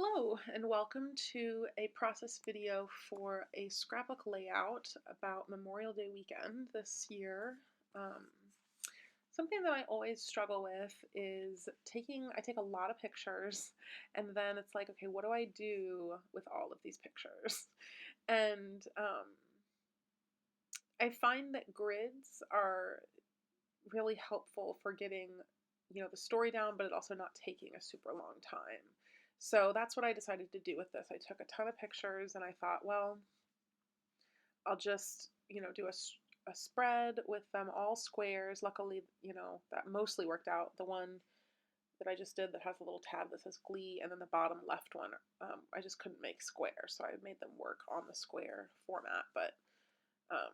Hello and welcome to a process video for a scrapbook layout about Memorial Day weekend this year. Um, Something that I always struggle with is I take a lot of pictures and then it's like, okay, what do I do with all of these pictures? And I find that grids are really helpful for getting, the story down, but it also not taking a super long time. So that's what I decided to do with this. I took a ton of pictures and I thought, well, I'll just, do a spread with them all squares. Luckily, that mostly worked out. The one that I just did that has a little tab that says Glee, and then the bottom left one, I just couldn't make square, so I made them work on the square format. But um,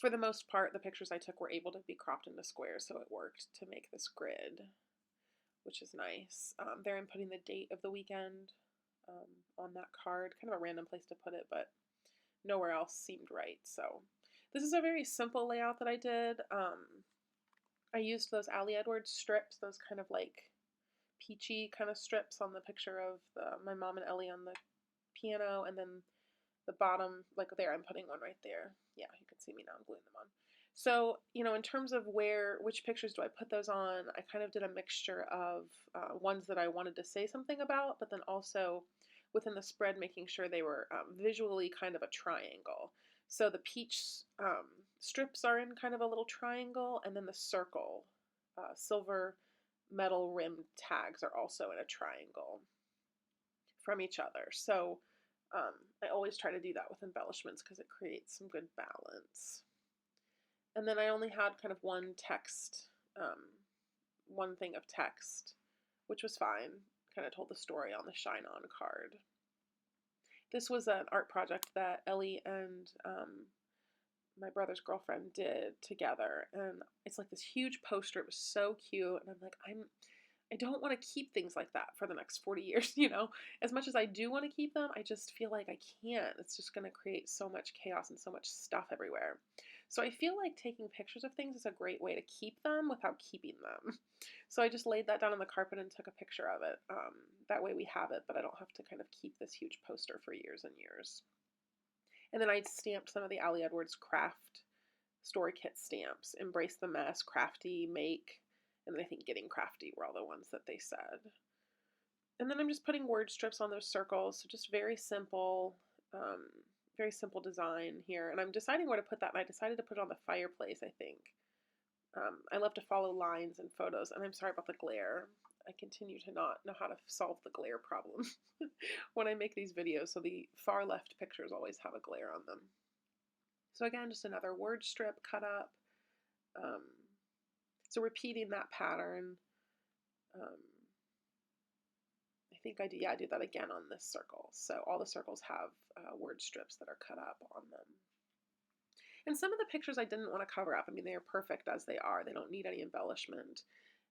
for the most part, the pictures I took were able to be cropped into squares, so it worked to make this grid, which is nice. There I'm putting the date of the weekend on that card. Kind of a random place to put it, but nowhere else seemed right. So this is a very simple layout that I did. I used those Ali Edwards strips, those kind of like peachy kind of strips on the picture of my mom and Ellie on the piano, and then the bottom, like there, I'm putting one right there. Yeah, you can see me now, I'm gluing them on. So, in terms of which pictures do I put those on, I kind of did a mixture of ones that I wanted to say something about, but then also within the spread making sure they were visually kind of a triangle. So the peach strips are in kind of a little triangle, and then the circle, silver metal rimmed tags are also in a triangle from each other. So I always try to do that with embellishments because it creates some good balance. And then I only had kind of one thing of text, which was fine. Kind of told the story on the Shine On card. This was an art project that Ellie and my brother's girlfriend did together, and it's like this huge poster. It was so cute, and I'm like, I don't want to keep things like that for the next 40 years, As much as I do want to keep them, I just feel like I can't. It's just going to create so much chaos and so much stuff everywhere. So I feel like taking pictures of things is a great way to keep them without keeping them. So I just laid that down on the carpet and took a picture of it. That way we have it, but I don't have to kind of keep this huge poster for years and years. And then I stamped some of the Ali Edwards craft story kit stamps. Embrace the mess, crafty, make, and then I think getting crafty were all the ones that they said. And then I'm just putting word strips on those circles, so just very simple design here. And I'm deciding where to put that, and I decided to put it on the fireplace, I think. I love to follow lines in photos, and I'm sorry about the glare. I continue to not know how to solve the glare problem when I make these videos, so the far left pictures always have a glare on them. So again, just another word strip cut up. So repeating that pattern, I think I do that again on this circle. So all the circles have word strips that are cut up on them. And some of the pictures I didn't want to cover up. I mean, they are perfect as they are. They don't need any embellishment.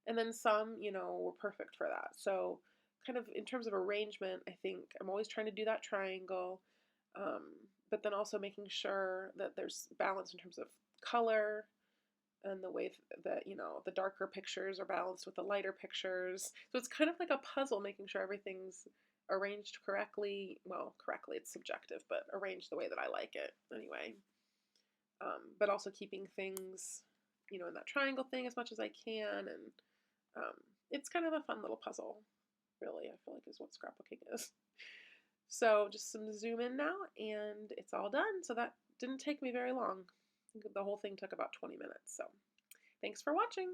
And then some, were perfect for that. So kind of in terms of arrangement, I think I'm always trying to do that triangle, but then also making sure that there's balance in terms of color, and the way that, the darker pictures are balanced with the lighter pictures. So it's kind of like a puzzle, making sure everything's arranged correctly. Well, correctly, it's subjective, but arranged the way that I like it anyway. But also keeping things, in that triangle thing as much as I can. And it's kind of a fun little puzzle, really, I feel like is what scrapbooking is. So just some zoom in now, and it's all done. So that didn't take me very long. The whole thing took about 20 minutes. So thanks for watching.